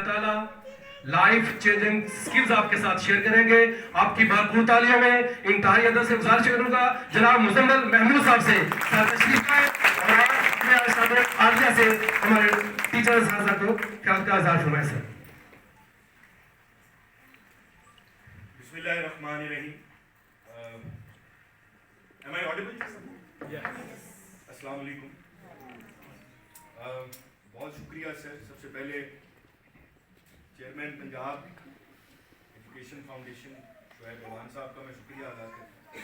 ताला life changing skills आपके साथ शेयर करेंगे। आपकी भरपूर तालियों में इंतहाई अदब से गुजारिश करूंगा जनाब मुजम्मिल महमूद साहब से तशरीफ लाएं और आजिया से हमारे टीचर्स को ख्याल का इज़हार फरमाएं सर। बिस्मिल्लाहिर्रहमानिर्रहीम। Am I audible? अस्सलाम वालेकुम। बहुत शुक्रिया सर। सबसे पहले chairman Punjab education foundation Shoaib Rahman साहब का मैं शुक्रिया अदा करता हूँ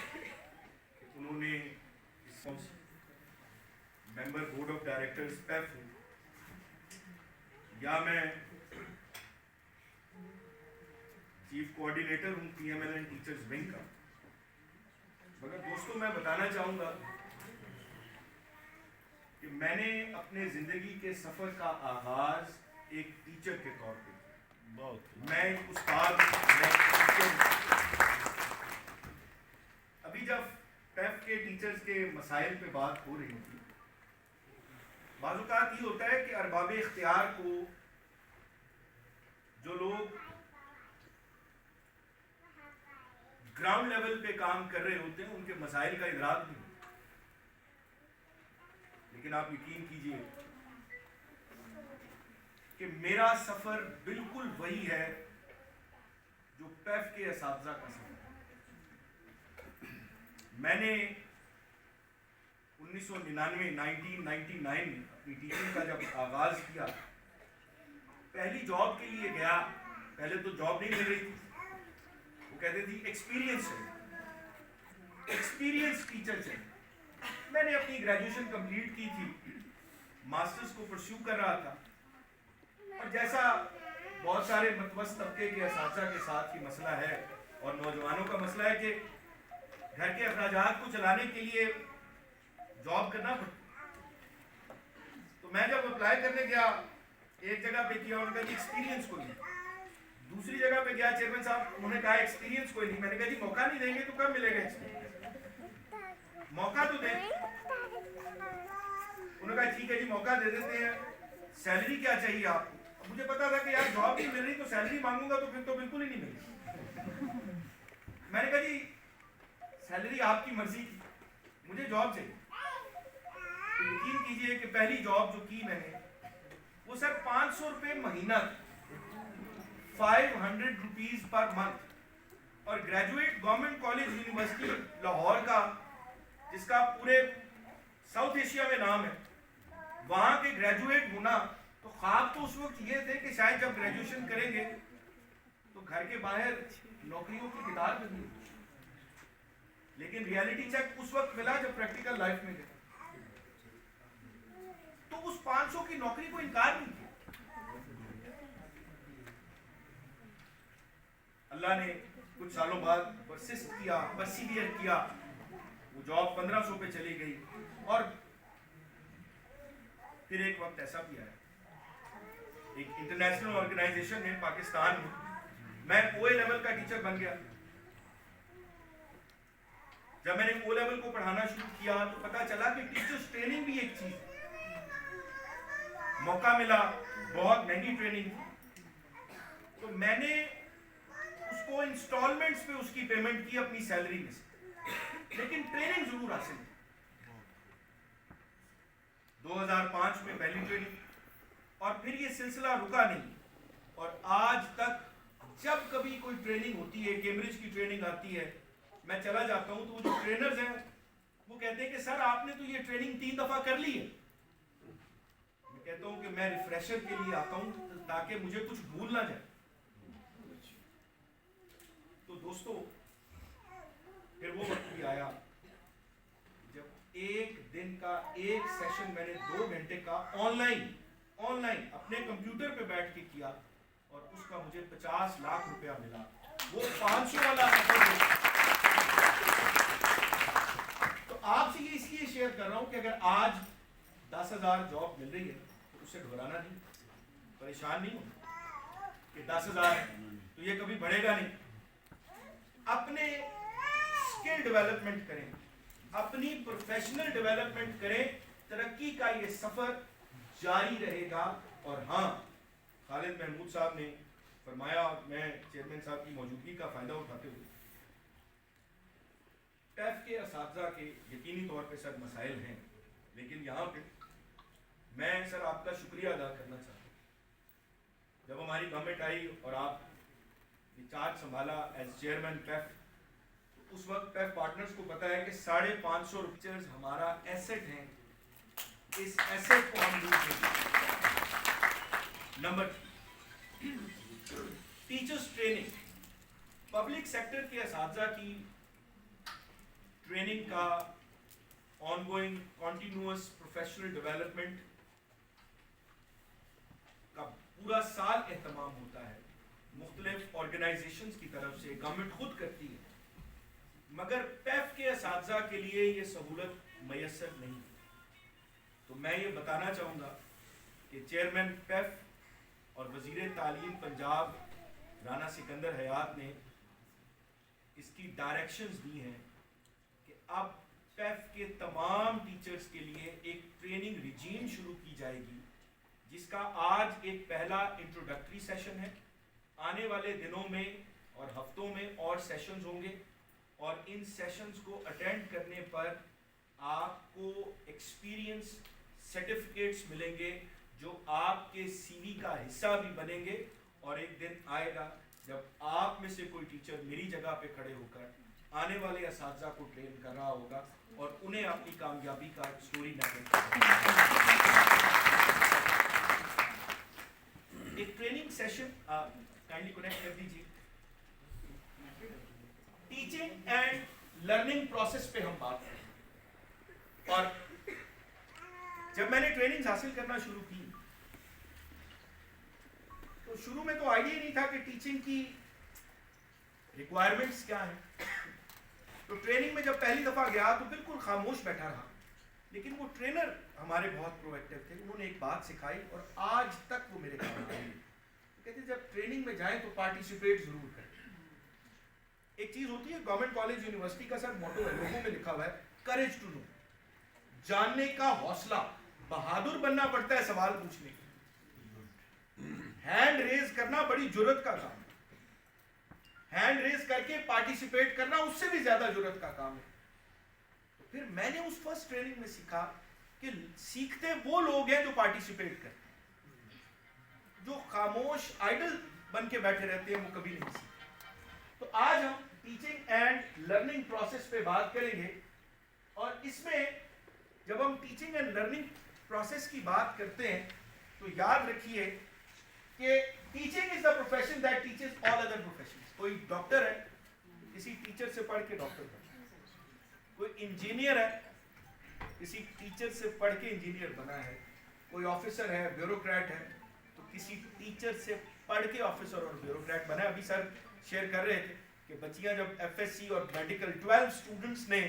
कि उन्होंने इस member board of directors PAF या मैं चीफ कोऑर्डिनेटर हूँ PMLN टीचर्स विंग का, मगर दोस्तों मैं बताना चाहूँगा कि मैंने अपने ज़िंदगी के सफ़र का आगाज़ एक टीचर के तौर पे, मैं एक उस्ताद, अभी जब पैफ के टीचर्स के मसाइल पे बात हो रही थी, बाज़-औक़ात ये होता है कि अरबाब इख्तियार को जो लोग ग्राउंड लेवल पे काम कर रहे होते हैं उनके मसाइल का इदराक नहीं, लेकिन आप यकीन कीजिए कि मेरा सफ़र बिल्कुल वही है जो पैफ के असातिज़ा का सफ़र है। मैंने 1999 में अपनी टीचिंग का जब आगाज़ किया, पहली जॉब के लिए गया। पहले तो जॉब नहीं मिल रही थी, वो कहते थी एक्सपीरियंस चाहिए, एक्सपीरियंस टीचर चाहिए। मैंने अपनी ग्रेजुएशन कंप्लीट की थी, मास्टर्स को परस्यू कर रहा था, और जैसा बहुत सारे मतवस्त तबके के असातिज़ा के साथ ही मसला है और नौजवानों का मसला है कि घर के अखराजात को चलाने के लिए जॉब करना पड़ता। तो मैं जब अप्लाई करने गया, एक जगह पे किया, उन्होंने कहा एक्सपीरियंस कोई नहीं। दूसरी जगह पे गया, चेयरमैन साहब उन्होंने कहा एक्सपीरियंस कोई नहीं। मैंने कहा जी मौका नहीं देंगे तो कब मिलेगा एक्सपीरियंस, मौका तो दें। उन्होंने कहा ठीक है जी मौका दे देते हैं, सैलरी क्या चाहिए आपको। मुझे पता था कि यार जॉब नहीं मिल रही तो सैलरी मांगूंगा तो फिर तो बिल्कुल ही नहीं मिलेगी। मैंने कहा जी सैलरी आपकी मर्जी की, मुझे जॉब चाहिए। तो यकीन कीजिए कि पहली जॉब जो की मैंने वो सर 500 रुपये महीना, 500 रुपीज पर मंथ, और graduate government college university Lahore का, जिसका पूरे साउथ एशिया में नाम है, वहाँ के ग्रेजुएट होना तो ख्वाब तो उस वक्त ये थे कि शायद जब ग्रेजुएशन करेंगे तो घर के बाहर नौकरियों की किताब लगी, लेकिन रियलिटी चेक उस वक्त मिला जब प्रैक्टिकल लाइफ में गए। तो उस 500 की नौकरी को इनकार नहीं किया। अल्लाह ने कुछ सालों बाद परसिस्ट किया, परसिवियर किया, वो जॉब 1500 पे चली गई। और फिर एक वक्त ऐसा भी आया, एक इंटरनेशनल ऑर्गेनाइजेशन है पाकिस्तान में, मैं OA लेवल का टीचर बन गया। जब मैंने O लेवल को पढ़ाना शुरू किया तो पता चला कि टीचर्स ट्रेनिंग भी एक चीज है। मौका मिला, बहुत महंगी ट्रेनिंग, तो मैंने उसको इंस्टॉलमेंट्स पे उसकी पेमेंट की अपनी सैलरी में से, लेकिन ट्रेनिंग जरूर हासिल की। 2005 में पहली ट्रेनिंग, और फिर ये सिलसिला रुका नहीं, और आज तक जब कभी कोई ट्रेनिंग होती है, कैम्ब्रिज की ट्रेनिंग आती है, मैं चला जाता हूं तो वो जो ट्रेनर्स हैं वो कहते हैं कि सर आपने तो ये ट्रेनिंग 3 दफा कर ली है। मैं कहता हूं कि मैं रिफ्रेशर के लिए आता हूं ताकि मुझे कुछ भूल ना जाए। तो दोस्तों फिर वो वक्त भी आया जब एक दिन का एक सेशन मैंने 2 घंटे का ऑनलाइन अपने कंप्यूटर पे बैठ के किया, और उसका मुझे 50 लाख रुपया मिला। वो 500 वाला सफर। तो आपसे ये इसलिए शेयर कर रहा हूं कि अगर आज 10,000 जॉब मिल रही है तो उससे घबराना नहीं, परेशान नहीं होना कि 10,000 तो ये कभी बढ़ेगा नहीं। अपने स्किल डेवलपमेंट करें, अपनी प्रोफेशनल डेवलपमेंट करें, तरक्की का ये सफर जारी रहेगा। और हाँ, खालिद महमूद साहब ने फरमाया और मैं चेयरमैन साहब की मौजूदगी का फ़ायदा उठाते हुए, टैफ के असातिज़ा के यकीनी तौर पे सर मसाइल हैं, लेकिन यहाँ पे मैं सर आपका शुक्रिया अदा करना चाहता हूँ। जब हमारी गवर्नमेंट आई और आप ये चार्ज संभाला एज चेयरमैन टैफ, तो उस वक्त टैफ पार्टनर्स को पता है कि 550 टीचर्स हमारा एसेट हैं, इस एसेट को हम यूज करेंगे। Number teachers training, public sector के असातिज़ा की ट्रेनिंग का ऑनगोइंग कॉन्टिन्यूअस प्रोफेशनल डेवलपमेंट का पूरा साल एहतमाम होता है, मुख्तलिफ ऑर्गेनाइजेशंस की तरफ से, गवर्नमेंट खुद करती है, मगर पैफ के असातिज़ा के लिए ये सहूलत मैसर नहीं है। तो मैं ये बताना चाहूँगा कि चेयरमैन पैफ और वज़ीर तालीम पंजाब राना सिकंदर हयात ने इसकी डायरेक्शंस दी हैं कि अब पैफ के तमाम टीचर्स के लिए एक ट्रेनिंग रिजीम शुरू की जाएगी, जिसका आज एक पहला इंट्रोडक्टरी सेशन है। आने वाले दिनों में और हफ्तों में और सेशंस होंगे और इन सेशंस को अटेंड करने पर आपको एक्सपीरियंस सर्टिफिकेट्स मिलेंगे जो आपके सीवी का हिस्सा भी बनेंगे। और एक दिन आएगा जब आप में से कोई टीचर मेरी जगह पे खड़े होकर आने वाले असातिज़ा को ट्रेन कर रहा होगा और उन्हें अपनी कामयाबी का स्टोरी नरेट करेगा। एक ट्रेनिंग सेशन काइंडली कनेक्ट कर दीजिए। टीचिंग एंड लर्निंग प्रोसेस पे हम बात करें। और जब मैंने ट्रेनिंग हासिल करना शुरू की तो शुरू में तो आइडिया नहीं था कि टीचिंग की रिक्वायरमेंट्स क्या हैं। तो ट्रेनिंग में जब पहली दफा गया तो बिल्कुल खामोश बैठा रहा, लेकिन वो ट्रेनर हमारे बहुत प्रोएक्टिव थे। उन्होंने एक बात सिखाई और आज तक वो मेरे काम आई। कहते जब ट्रेनिंग में जाएं तो पार्टिसिपेट जरूर करें। एक चीज होती है, गवर्नमेंट कॉलेज यूनिवर्सिटी का सर मोटो है, लोगों में लिखा हुआ है करेज टू नो, जानने का हौसला। बहादुर बनना पड़ता है सवाल पूछने के, हैंड रेज करना बड़ी जुर्रत का काम है, हैंड रेज करके पार्टिसिपेट करना उससे भी ज्यादा जुर्रत का काम है। तो फिर मैंने उस फर्स्ट ट्रेनिंग में सीखा कि सीखते वो लोग हैं जो पार्टिसिपेट करते हैं, जो खामोश आइडल बन के बैठे रहते हैं वो कभी नहीं सीखते। तो आज हम टीचिंग एंड लर्निंग प्रोसेस पे बात करेंगे और इसमें जब हम टीचिंग एंड लर्निंग प्रोसेस की बात करते हैं तो याद रखिए कि teaching is the profession that teaches all other professions. कोई डॉक्टर है, किसी टीचर से पढ़ के डॉक्टर बना। कोई इंजीनियर है, किसी टीचर से पढ़ के इंजीनियर बना है। कोई ऑफिसर है, ब्यूरोक्रेट है, तो किसी टीचर से पढ़ के ऑफिसर और ब्यूरोक्रेट बना है। अभी सर शेयर कर रहे थे कि बच्चियां जब एफएससी और मेडिकल 12 स्टूडेंट्स ने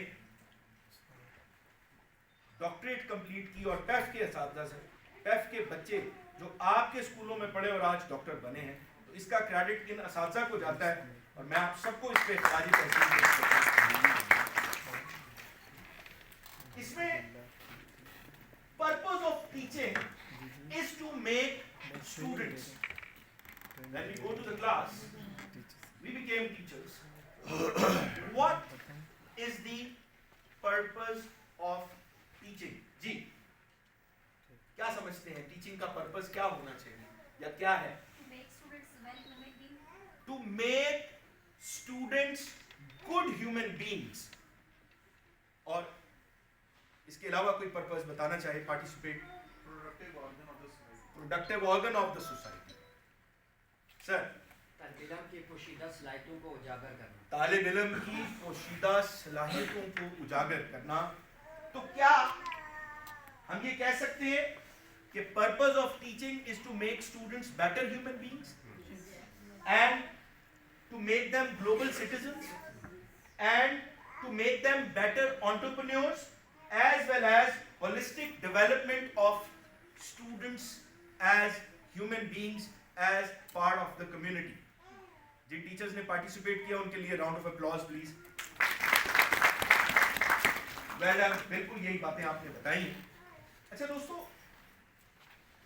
डॉक्टरेट कंप्लीट की और टैफ के असातिज़ा से, टैफ के बच्चे जो आपके स्कूलों में पढ़े और आज डॉक्टर बने हैं, तो इसका क्रेडिट इन असातिज़ा को जाता है और मैं आप सबको इस पे तारीफ करता हूं। इसमें purpose of teaching is to make students, when we go to the class we became teachers. What is the purpose of teaching? जी क्या समझते हैं टीचिंग का पर्पस क्या होना चाहिए या क्या है? To make students good human beings. और इसके अलावा कोई पर्पस बताना चाहे? Participate, productive organ of the society. Sir, तालिब इल्म की पोशीदा सलाहियतों को उजागर करना। तालिब इल्म की पोशीदा सलाहियतों को उजागर करना। तो क्या हम ये कह सकते हैं कि purpose of teaching is to make students better human beings and to make them global citizens and to make them better entrepreneurs as well as holistic development of students as human beings as part of the community. जिन teachers ने participate किया उनके लिए round of applause please. Well done, बिल्कुल यही बातें आपने बताई। अच्छा दोस्तों,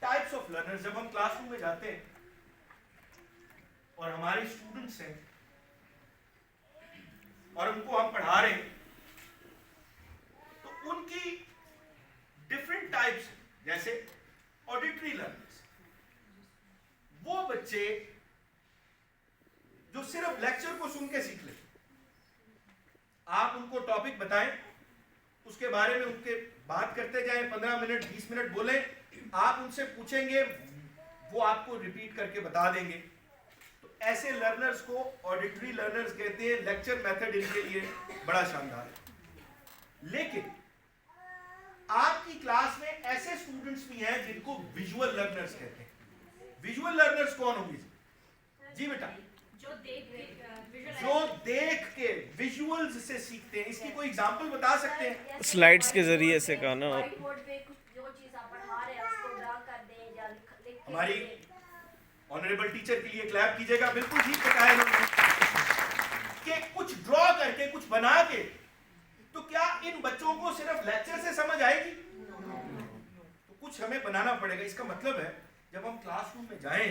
टाइप्स ऑफ लर्नर्स, जब हम क्लासरूम में जाते हैं और हमारे स्टूडेंट्स हैं और उनको हम पढ़ा रहे हैं, तो उनकी डिफरेंट टाइप्स, जैसे ऑडिटरी लर्नर्स, वो बच्चे जो सिर्फ लेक्चर को सुन के सीख ले, आप उनको टॉपिक बताएं, उसके बारे में उनके बात करते जाएं, 15 मिनट 20 मिनट बोले, आप उनसे पूछेंगे, वो आपको रिपीट करके बता देंगे। तो ऐसे लर्नर्स को ऑडिटरी लर्नर्स कहते हैं। लेक्चर मेथड इनके लिए बड़ा शानदार है। लेकिन आपकी क्लास में ऐसे स्टूडेंट्स भी हैं जिनको विजुअल लर्नर्स कहते हैं। विजुअल लर्नर्स कौन होंगे जी बेटा? जो देख के विजुअल्स से सीखते हैं। इसकी कोई एग्जांपल बता सकते हैं? स्लाइड्स के जरिए से कहना। हमारी ऑनरेबल टीचर के लिए क्लैप कीजिएगा। बिल्कुल ठीक बताया इन्होंने कि कुछ ड्रॉ करके, कुछ बना के। तो क्या इन बच्चों को सिर्फ लेक्चर से समझ आएगी? तो कुछ हमें बनाना पड़ेगा। इसका मतलब है जब हम क्लासरूम में जाएं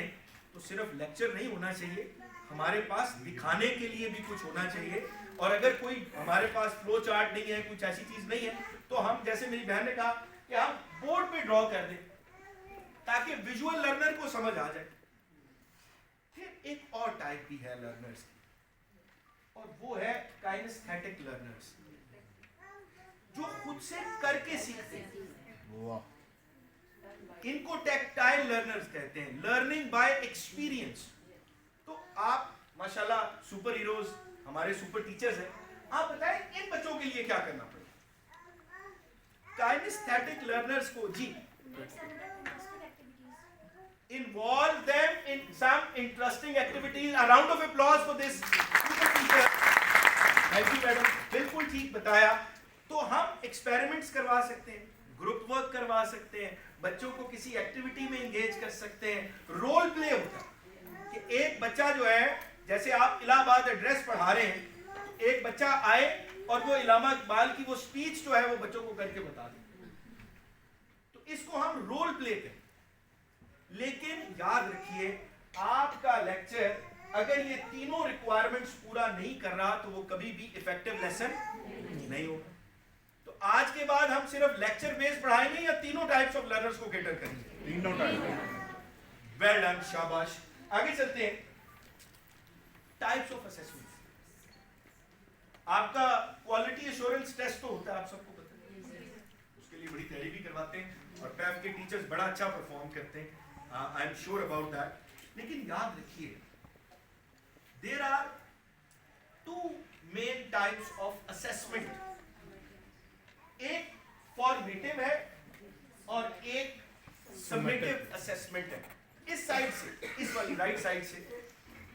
तो सिर्फ लेक्चर नहीं होना चाहिए, हमारे पास दिखाने के लिए भी कुछ होना चाहिए। और अगर कोई हमारे पास फ्लो चार्ट नहीं है, कुछ ऐसी चीज नहीं है, तो हम, जैसे मेरी बहन ने कहा, कि हम बोर्ड पे ड्रॉ कर दें ताकि विजुअल लर्नर को समझ आ जाए। फिर एक और टाइप भी है लर्नर्स की, और वो है काइनेस्थेटिक लर्नर्स, जो खुद से करके सीखते हैं। इनको टेक्टाइल लर्नर्स कहते हैं, लर्निंग बाय एक्सपीरियंस। तो आप माशाल्लाह सुपर हीरोज, हमारे सुपर टीचर्स हैं, आप बताएं इन बच्चों के लिए क्या करना पड़ेगा? काइनेस्थेटिक लर्नर्स को जी involve them in some interesting activities. A round of applause for this super teacher. Thank you madam, बिल्कुल ठीक बताया। तो हम एक्सपेरिमेंट्स करवा सकते हैं, ग्रुप वर्क करवा सकते हैं, बच्चों को किसी एक्टिविटी में एंगेज कर सकते हैं। रोल प्ले होता है कि एक बच्चा जो है, जैसे आप इलाहाबाद एड्रेस पढ़ा रहे हैं, एक बच्चा आए और वो इलामा इकबाल की वो स्पीच जो है वो बच्चों को करके बता दे। तो इसको हम रोल प्ले करें। लेकिन याद रखिए, आपका लेक्चर अगर ये तीनों रिक्वायरमेंट्स पूरा नहीं कर रहा तो वो कभी भी इफेक्टिव लेसन नहीं होगा। तो आज के बाद हम सिर्फ लेक्चर बेस्ड पढ़ाएंगे या तीनों टाइप्स ऑफ लर्नर्स को कैटर करेंगे? तीनों टाइप। वेल डन, शाबाश। आगे चलते हैं। Types of assessment. आपका क्वालिटी एश्योरेंस टेस्ट तो होता है, आप सबको पता है, उसके लिए बड़ी तैयारी भी करवाते हैं और पैफ के टीचर्स बड़ा अच्छा परफॉर्म करते हैं। I am sure about that. लेकिन याद रखिए, there are two main types of assessment. एक फॉर्मेटिव है और एक समेटिव असेसमेंट है। इस साइड से, इस वाली राइट साइड से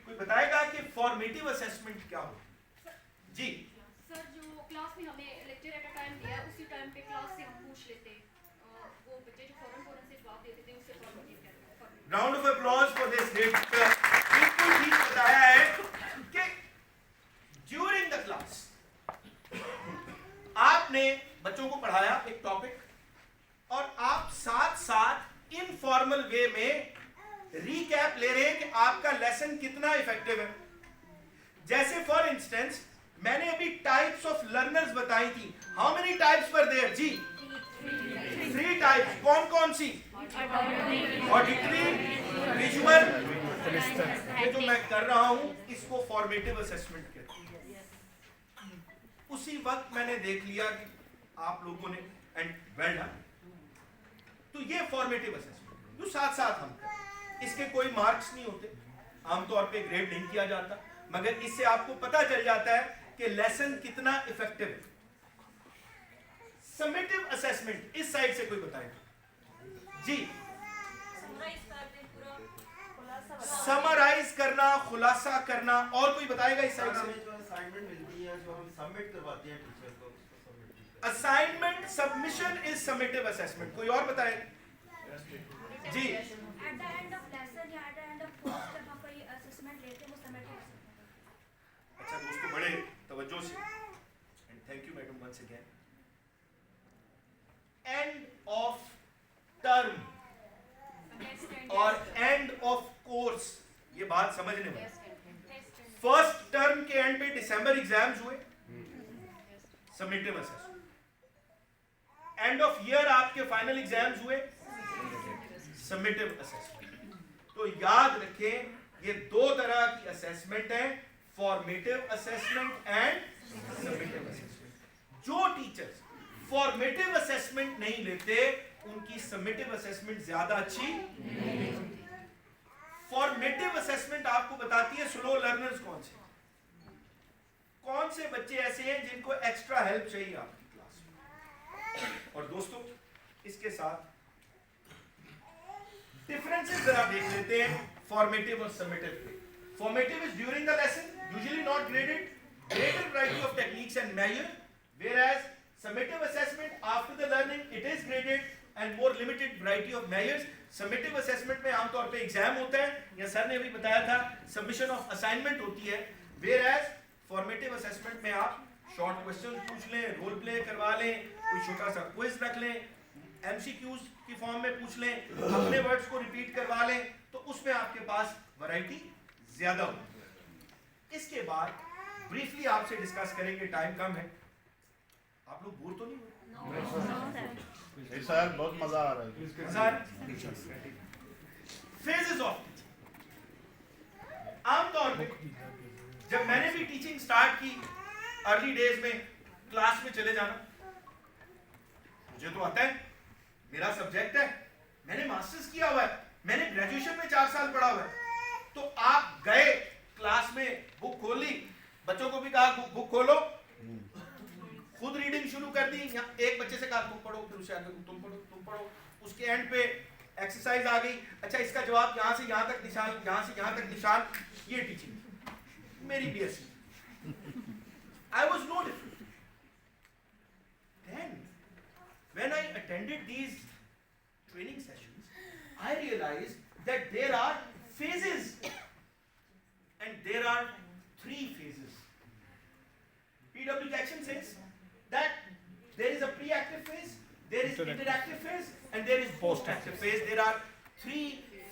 कोई बताएगा कि फॉर्मेटिव असेसमेंट क्या हो? जी सर, जो क्लास में हमें लेक्चर एट अ टाइम दिया, उसी टाइम पे क्लास से हम पूछ लेते, वो बच्चे जो फौरन से जवाब देते थे, उससे फॉर्मेटिव कहते हैं। Round of applause for this great teacher. बिल्कुल ठीक बताया है कि ड्यूरिंग द क्लास आपने बच्चों को पढ़ाया एक टॉपिक और आप साथ साथ इनफॉर्मल वे में रीकैप ले रहे हैं कि आपका लेसन कितना इफेक्टिव है। जैसे फॉर इंस्टेंस मैंने अभी टाइप्स ऑफ लर्नर्स बताई थी। How many types were there जी? 3 टाइप्स। कौन कौन सी? Auditory, visual. ये जो मैं कर रहा हूं इसको फॉर्मेटिव असेसमेंट कहते हैं। उसी वक्त मैंने देख लिया कि आप लोगों ने, एंड वेल डन। तो ये फॉर्मेटिव असेसमेंट जो साथ साथ हम करें, इसके कोई मार्क्स नहीं होते, आमतौर पे ग्रेड नहीं किया जाता, मगर इससे आपको पता चल जाता है कि लेसन कितना इफेक्टिव है। समेटिव असेसमेंट, इस साइड से कोई बताएगा जी? समराइज करना, खुलासा करना। और कोई बताएगा इस साइड से? जो असाइनमेंट मिलती है, जो हम सबमिट करवाते हैं टीचर को, उसको submit. Assignment submission is summative assessment. कोई और बताए जी? At the end of lesson या at the end of course जब हम कोई असेसमेंट लेते हैं वो समेटिव असेसमेंट। अच्छा दोस्तों, बड़े तवज्जो से, and thank you madam once again. End of term और एंड ऑफ कोर्स, ये बात समझने वाली। फर्स्ट टर्म के एंड पे दिसंबर एग्जाम्स हुए, summative assessment. End of year आपके फाइनल एग्जाम्स हुए, सबमिटिव असेसमेंट। तो याद रखें ये दो तरह की असेसमेंट है, formative assessment and summative assessment. जो टीचर्स फॉर्मेटिव असेसमेंट नहीं लेते उनकी सबमिटिव असेसमेंट ज्यादा अच्छी नहीं होती। फॉर्मेटिव असेसमेंट आपको बताती है स्लो लर्नर्स कौन से बच्चे ऐसे हैं जिनको एक्स्ट्रा हेल्प चाहिए आपकी क्लास में। और दोस्तों इसके साथ डिफरेंसेस जरा देख लेते हैं फॉर्मेटिव और सबमिटिव के। Formative is during the lesson, usually not graded, greater variety of techniques and measure, whereas summative assessment after the learning it is graded and more limited variety of measures. Summative assessment में आमतौर पे exam होता है, या sir ने भी बताया था सबमिशन ऑफ असाइनमेंट होती है, whereas formative assessment में आप शॉर्ट क्वेश्चन पूछ लें, रोल प्ले करवा लें, कोई छोटा सा क्विज रख लें, MCQs की फॉर्म में पूछ लें, अपने वर्ड्स को रिपीट करवा लें, तो उसमें आपके पास वैरायटी ज्यादा होती है। इसके बाद ब्रीफली आपसे डिस्कस करेंगे, टाइम कम है, आप लोग बोर तो नहीं हुए? सर बहुत मजा आ रहा है। फेजेस ऑफ आमतौर पे जब मैंने भी टीचिंग स्टार्ट की, अर्ली डेज में क्लास में चले जाना, मुझे तो आता है, मेरा सब्जेक्ट है, मैंने मास्टर्स किया हुआ है, मैंने ग्रेजुएशन में 4 साल पढ़ा हुआ है। तो आप गए क्लास में, बुक खोली, बच्चों को भी कहा बुक खोलो, खुद रीडिंग शुरू कर दी, एक बच्चे से कहा तुम पढ़ो, फिर उससे आगे तुम पढ़ो, उसके एंड पे एक्सरसाइज आ गई, अच्छा इसका जवाब यहां से यहां तक निशान, यहां से यहां तक निशान, ये टीचिंग मेरी BSc. I was no different. Then when I attended these training sessions, I realized that there are phases, and there are 3 phases. P.W. Jackson says that there is a pre-active phase, there is interactive phase, and there is post-active phase. There are 3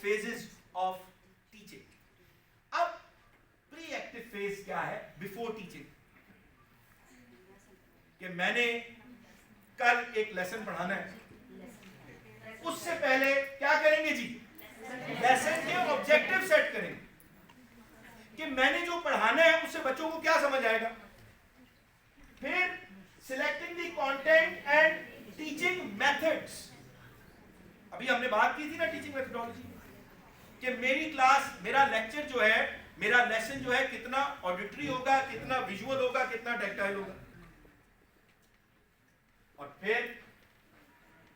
phases of teaching. अब pre-active phase क्या है? Before teaching. कि मैंने कल एक lesson पढ़ाना है, उससे पहले क्या करेंगे जी? लेसन के ऑब्जेक्टिव सेट करेंगे कि मैंने जो पढ़ाना है उससे बच्चों को क्या समझ आएगा। फिर selecting the content and teaching methods. अभी हमने बात की थी ना टीचिंग मेथडोलॉजी कि मेरी क्लास, मेरा लेक्चर जो है, मेरा लेसन जो है, कितना ऑडिटरी होगा, कितना विजुअल होगा, कितना टैक्टाइल होगा। और फिर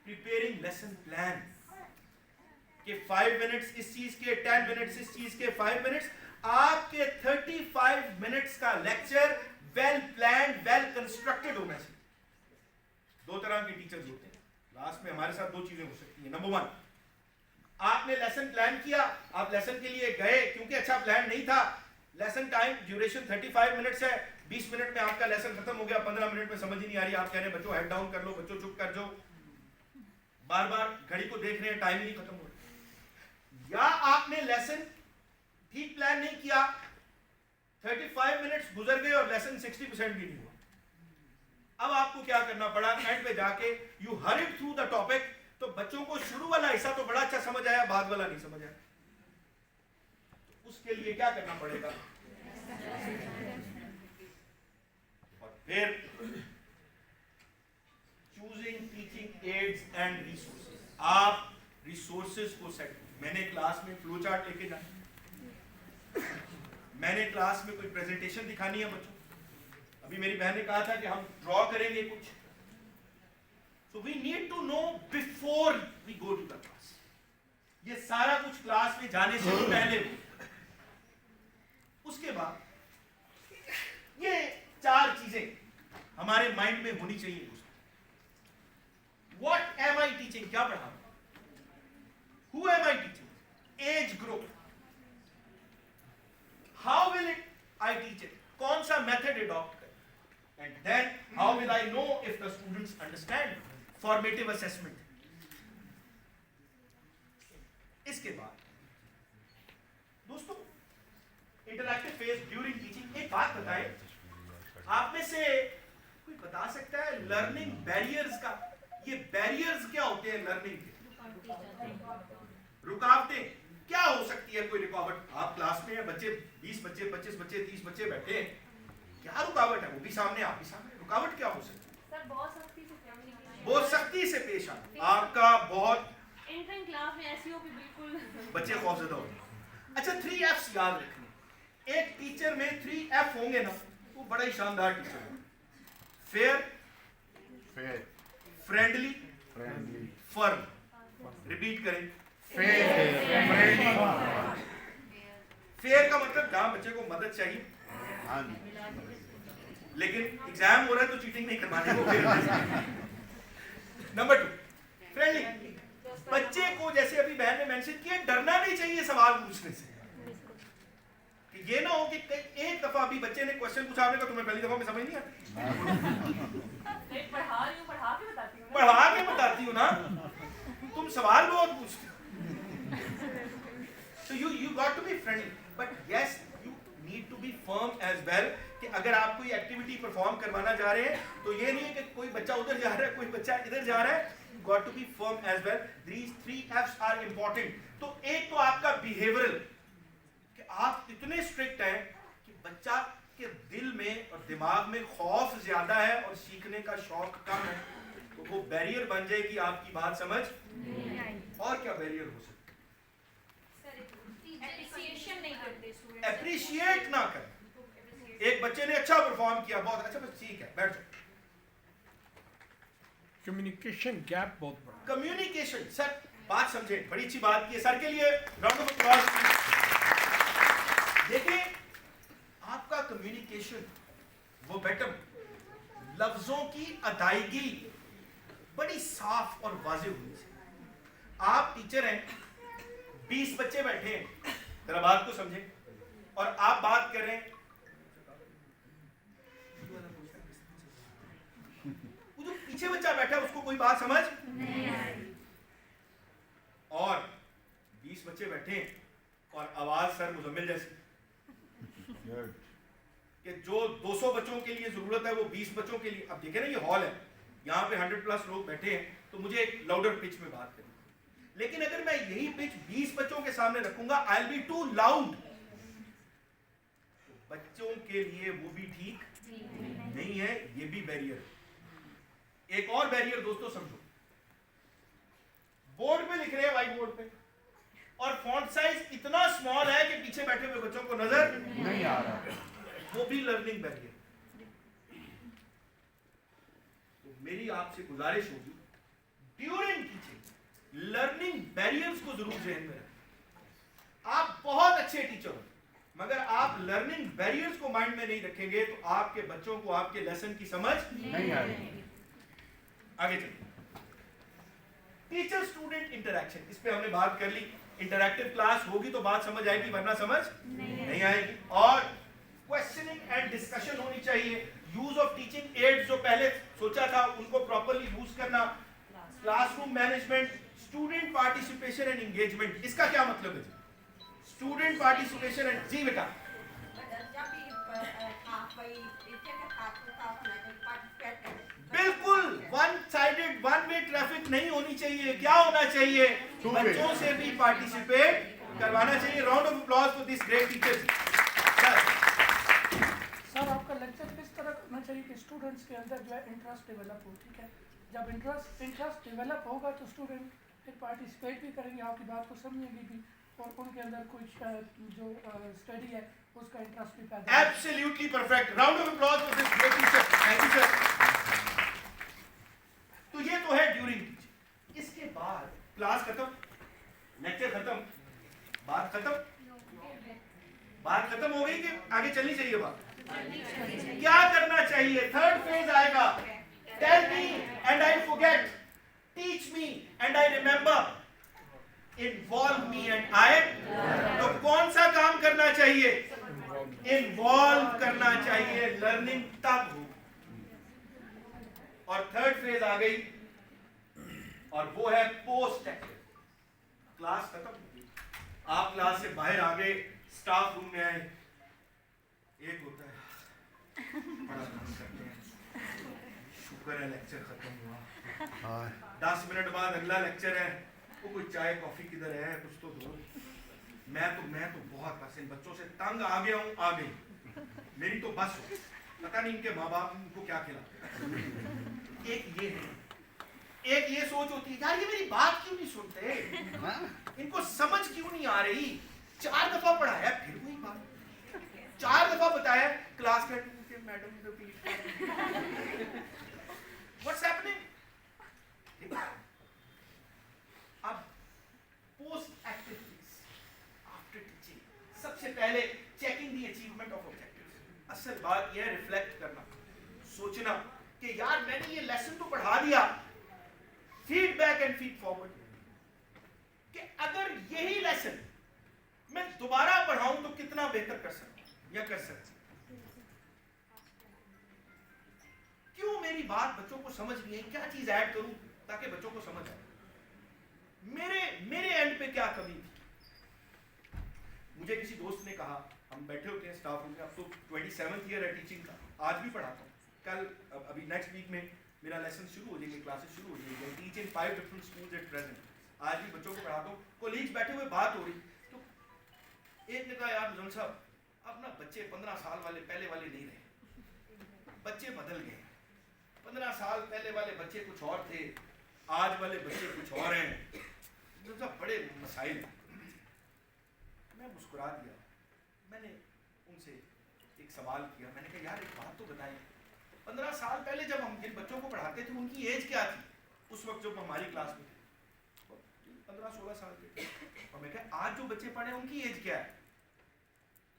प्रिपेयरिंग लेसन प्लान कि 5 मिनट्स इस चीज के, 10 मिनट्स इस चीज के, 5 मिनट्स आपके 35 मिनट्स का lecture well planned, well constructed होना चाहिए। 2 तरह के टीचर्स होते हैं क्लास में, हमारे साथ 2 चीजें हो सकती हैं। नंबर 1, आपने लेसन प्लान किया, आप लेसन के लिए गए, क्योंकि अच्छा प्लान नहीं था, लेसन टाइम ड्यूरेशन 35 मिनट्स है, 20 मिनट में आपका लेसन खत्म हो गया, 15 मिनट में समझ ही नहीं आ रही, आप कह रहे हैं बच्चों हेड डाउन कर लो, बच्चों चुप कर जाओ, बार बार घड़ी को देख रहे हैं, टाइम ही नहीं खत्म हो रहा। या आपने लेसन ठीक प्लान नहीं किया, 35 मिनट्स गुजर गए और लेसन 60% भी नहीं हुआ। अब आपको क्या करना पड़ा, एंड पे जाके you horrid through the topic, तो बच्चों को शुरू वाला हिस्सा तो बड़ा अच्छा समझ आया, बाद वाला नहीं समझ आया। उसके लिए क्या करना पड़ेगा, और फिर choosing teaching ads and resources. आप रिसोर्सेज को सेट, मैंने क्लास में फ्लो चार्ट लेके जाना, मैंने क्लास में कोई प्रेजेंटेशन दिखानी है बच्चों, अभी मेरी बहन ने कहा था कि हम ड्रॉ करेंगे कुछ, so we need to know before we go to the class। ये सारा कुछ क्लास में जाने से पहले हो। उसके बाद ये 4 चीजें हमारे माइंड में होनी चाहिए। What am I teaching? क्या पढ़ा? Who am I teaching? Age group. How will I teach it? कौन सा method adopt करें? And then how will I know if the students understand? Formative assessment. इसके बाद दोस्तों फेस ड्यूरिंग टीचिंग। एक बात बताएं, आप में से कोई बता सकता है लर्निंग बैरियर्स का, ये बैरियर्स क्या होते हैं लर्निंग के? रुकावटें क्या हो सकती है? कोई रुकावट, आप क्लास में हैं, बच्चे 20 बच्चे 25 बच्चे 30 बच्चे बैठे हैं, क्या रुकावट है? वो भी सामने, आप भी सामने, रुकावट क्या हो सकती है? सर बहुत सख्ती से पेश आना। बहुत सख्ती से पेश आना, आपका बहुत एंट्रिंग क्लास में एसईओ पे बिल्कुल बच्चे खौफजदा होंगे। अच्छा 3 F's याद रखने, एक टीचर में 3 F होंगे ना, वो बड़ा ही शानदार टीचर है। Fair, friendly, firm. रिपीट करें, फेयर का मतलब जहां बच्चे को मदद चाहिए, लेकिन एग्जाम हो रहा है तो चीटिंग नहीं करवाने को। नंबर 2 फ्रेंडली, बच्चे को जैसे अभी बहन ने मेंशन किया, डरना नहीं चाहिए सवाल पूछने से। कि ये ना हो कि एक दफा अभी बच्चे ने क्वेश्चन पूछा, आपने कहा तुम्हें पहली दफा में समझ नहीं आता। पढ़ा के बताती हूँ ना, तुम सवाल बहुत पूछते हो। So you got to be friendly, but yes you need to be firm as well। कि अगर आप कोई एक्टिविटी परफॉर्म करवाना जा रहे हैं तो ये नहीं है कि कोई बच्चा उधर जा रहा है कोई बच्चा इधर जा रहा है। You got to be firm as well। These 3 F's are important। तो एक तो आपका बिहेवियरल, कि आप इतने स्ट्रिक्ट हैं कि बच्चा के दिल में और दिमाग में खौफ ज्यादा है और सीखने का शौक कम है, तो वो बैरियर बन जाएगी, आपकी बात समझ नहीं आई। और क्या बैरियर हो सकता है? एप्रिसिएशन नहीं करते स्टूडेंट, एप्रिशिएट ना करें। एक बच्चे ने अच्छा परफॉर्म किया, बहुत अच्छा, बस ठीक है, बैठ जाओ। कम्युनिकेशन गैप बहुत बड़ा। कम्युनिकेशन, सर बात समझे, बड़ी अच्छी बात की है, सर के लिए राउंड ऑफ अप्लॉज। देखिए आपका कम्युनिकेशन वो बेटम, लफ्जों की अदायगी बड़ी साफ और वाज़ेह होनी चाहिए। आप टीचर हैं, 20 बच्चे बैठे हैं, जरा बात को समझें, और आप बात कर रहे हैं, वो जो पीछे बच्चा बैठा है उसको कोई बात समझ नहीं आई, और 20 बच्चे बैठे हैं और आवाज सर मुजम्मिल जैसी, कि जो 200 बच्चों के लिए जरूरत है वो 20 बच्चों के लिए। अब देखें ना, ये हॉल है, यहाँ पे 100+ लोग बैठे हैं, तो मुझे एक लाउडर पिच में बात करनी है। लेकिन अगर मैं यही पिच 20 बच्चों के सामने रखूंगा, I will be too loud, बच्चों के लिए वो भी ठीक नहीं है, ये भी बैरियर। एक और बैरियर दोस्तों समझो, बोर्ड पे लिख रहे हैं, व्हाइट बोर्ड पे, और फॉन्ट साइज इतना स्मॉल है कि पीछे बैठे हुए बच्चों को नजर नहीं आ रहा, वो भी लर्निंग बैरियर। तो मेरी आपसे गुजारिश होगी, ड्यूरिंग टीचिंग लर्निंग बैरियर्स को जरूर ध्यान में रखें। आप बहुत अच्छे टीचर हो, मगर आप लर्निंग बैरियर्स को माइंड में नहीं रखेंगे तो आपके बच्चों को आपके लेसन की समझ नहीं आएगी। आगे चलिए, टीचर स्टूडेंट इंटरेक्शन, इस पे हमने बात कर ली। इंटरैक्टिव क्लास होगी तो बात समझ आएगी, वरना समझ नहीं आएगी। और क्वेश्चनिंग एंड डिस्कशन होनी चाहिए। यूज ऑफ टीचिंग एड्स जो पहले सोचा था उनको प्रॉपर्ली यूज करना। Classroom management, student participation and engagement, इसका क्या मतलब है? स्टूडेंट पार्टिसिपेशन एंड, जी बेटा, बिल्कुल one sided one way traffic नहीं होनी चाहिए। क्या होना चाहिए? बच्चों से भी पार्टिसिपेट करवाना चाहिए। Round of applause for this great teachers. Sir आपका लेक्चर किस तरह करना चाहिए कि स्टूडेंट्स के अंदर जो है इंटरेस्ट डेवलप हो, ठीक है? जब इंटरेस्ट डेवलप होगा तो स्टूडेंट फिर पार्टिसिपेट भी करेंगे, आपकी बात को समझेंगे भी, और उनके अंदर कुछ जो स्टडी है उसका इंटरेस्ट भी पैदा। Absolutely perfect, round of applause for this great teacher. Thank you sir. तो ये तो है ड्यूरिंग टीचिंग। इसके बाद क्लास खत्म, लेक्चर खत्म, बात खत्म, बात खत्म हो गई कि आगे चलनी चाहिए बात? क्या करना चाहिए? थर्ड फेज आएगा, tell me and I forget, teach me and I remember, involve me and I. तो कौन सा काम करना चाहिए? इन्वॉल्व करना चाहिए। लर्निंग तब हो। और थर्ड फेज आ गई, और वो है पोस्ट एक्टिव। क्लास खत्म हो गई, आप क्लास से बाहर आ गए, स्टाफ रूम में आए, एक होता है बड़ा काम करते हैं, शुक्र है लेक्चर खत्म हुआ, 10 मिनट बाद अगला लेक्चर है, वो कोई चाय कॉफी किधर है कुछ तो दो। मैं तो बहुत बस इन बच्चों से तंग आ गया हूँ, आ गई मेरी तो बस हो, पता नहीं इनके माँ बाप इनको क्या खिलाते। एक ये है, एक ये सोच होती है यार ये मेरी बात क्यों नहीं सुनते, इनको समझ क्यों नहीं आ रही, 4 दफा पढ़ाया फिर वही बात, 4 दफा बताया क्लास के मैडम रिपीट व्हाट्स हैपनिंग। अब पोस्ट एक्टिविटीज आफ्टर टीचिंग, सबसे पहले checking the achievement of objectives. असल बात यह है रिफ्लेक्ट करना, सोचना कि यार मैंने ये लेसन तो पढ़ा दिया, फीडबैक एंड फीड फॉरवर्ड, कि अगर यही लेसन मैं दोबारा पढ़ाऊं तो कितना बेहतर कर सकता या कर सकता, क्यों मेरी बात बच्चों को समझ नहीं है, क्या चीज ऐड करूं ताकि बच्चों को समझ आए, मेरे एंड पे क्या कमी थी। मुझे किसी दोस्त ने कहा, हम बैठे होते हैं स्टाफ रूम में, अब तो 27th ईयर है टीचिंग का, आज भी पढ़ाता हूँ, कल अभी नेक्स्ट वीक में मेरा लेसन शुरू हो जाएंगे, क्लासेस शुरू हो जाएंगी, teach in 5 different schools at present, आज भी बच्चों को पढ़ाता हूँ, कोलीग्स बैठे हुए बात हो रही, तो एक ने कहा यार मुजम्मिल साहब अब ना बच्चे 15 साल वाले पहले वाले नहीं रहे, बच्चे बदल गए, 15 साल पहले वाले बच्चे कुछ और थे, आज वाले बच्चे कुछ और हैं, तो सब बड़े मसाइल। मैं मुस्कुरा दिया, मैंने उनसे एक सवाल किया, मैंने कहा यार एक बात तो बताएं, 15 साल पहले जब हम जिन बच्चों को पढ़ाते थे उनकी एज क्या थी उस वक्त जब हमारी क्लास में थे, 15-16 साल के, और मैं कहा आज जो बच्चे पढ़े उनकी एज क्या है,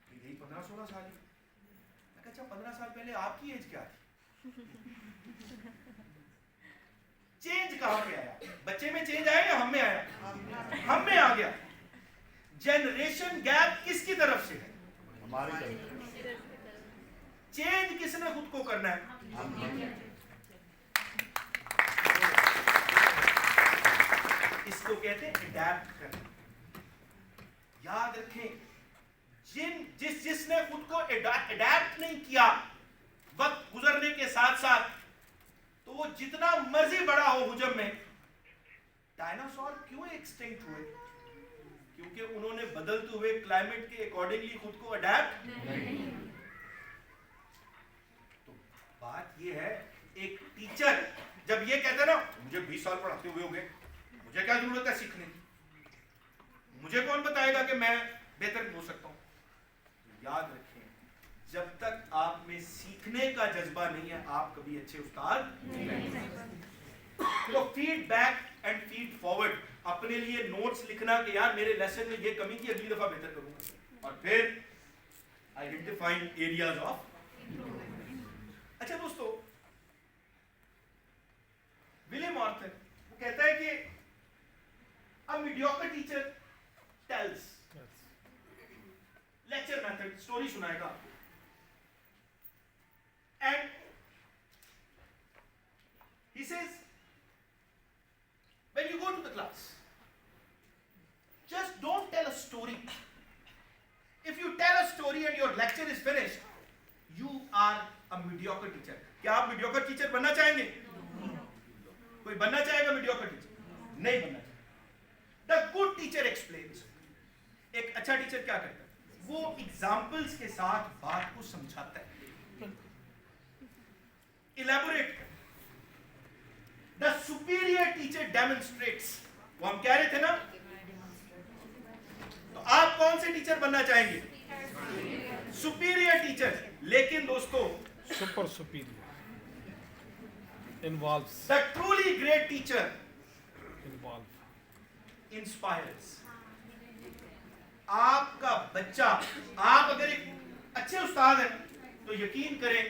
यही 15-16 साल ही। मैं कहा अच्छा 15 साल पहले आपकी एज क्या थी। चेंज कहां पे आया, बच्चे में चेंज आया या हम में आया, हम में आ गया। जनरेशन गैप किसकी तरफ से है, हमारी तरफ। चेंज किसने खुद को करना है, इसको कहते हैं अडैप्ट करना। याद रखें जिसने खुद को अडैप्ट नहीं किया वक्त गुजरने के साथ साथ, तो वो जितना मर्जी बड़ा हो हुजम में, डायनासोर क्यों एक्सटिंक्ट हुए, क्योंकि उन्होंने बदलते हुए क्लाइमेट के अकॉर्डिंगली खुद को अडैप्ट नहीं। तो बात ये है, एक टीचर जब ये कहते हैं ना मुझे 20 साल पढ़ाते हुए होंगे, मुझे क्या जरूरत है सीखने की, मुझे कौन बताएगा कि मैं बेहतर हो सकता हूं। याद रखें जब तक आप में सीखने का जज्बा नहीं है आप कभी अच्छे उस्ताद नहीं। तो फीडबैक एंड फीड फॉरवर्ड, अपने लिए नोट्स लिखना कि यार मेरे लेसन में ये कमी थी अगली दफा बेहतर करूंगा, और फिर आइडेंटिफाइंग एरियाज ऑफ। अच्छा दोस्तों, विलियम आर्थर वो कहता है कि अ mediocre teacher tales, lecture method, story सुनाएगा, and he says when you go to the class just don't tell a story. If you tell a story and your lecture is finished you are a mediocre teacher. क्या आप mediocre teacher बनना चाहेंगे? कोई बनना चाहेगा mediocre teacher? नहीं बनना चाहेगा। The good teacher explains. एक अच्छा टीचर क्या करता है, वो एग्जाम्पल्स के साथ बात को समझाता है, इलेबोरेट कर। द सुपीरियर टीचर डेमोन्स्ट्रेट्स, वो हम कह रहे थे ना, तो आप कौन से टीचर बनना चाहेंगे, सुपीरियर टीचर। लेकिन दोस्तों super superior involves, the truly great teacher involve inspires. आपका बच्चा, आप अगर एक अच्छे उस्ताद हैं तो यकीन करें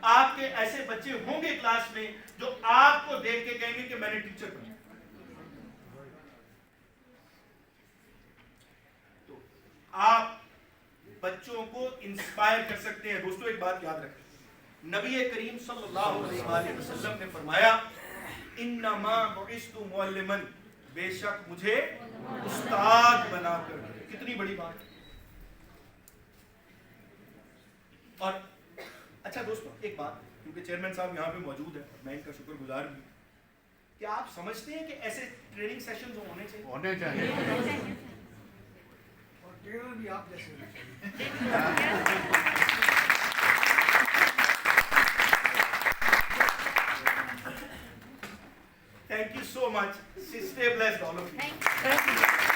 आपके ऐसे बच्चे होंगे क्लास में जो आपको देख के कहेंगे कि मैंने टीचर बना। तो आप बच्चों को इंस्पायर कर सकते हैं। दोस्तों एक बात याद रखें, नबी करीम सल्लल्लाहु अलैहि वसल्लम ने फरमाया इन्नमा बुइस्तु मुअल्लिमन, बेशक मुझे उस्ताद बनाकर। कितनी बड़ी बात है। और अच्छा दोस्तों, एक बात, क्योंकि चेयरमैन साहब यहाँ पे मौजूद है, मैं इनका शुक्रगुजार भी, क्या आप समझते हैं कि ऐसे ट्रेनिंग सेशंस होने चाहिए? होने चाहिए। और ट्रेनर भी आप जैसे होने चाहिए। Thank you so much. Stay blessed, all of you. Thank you.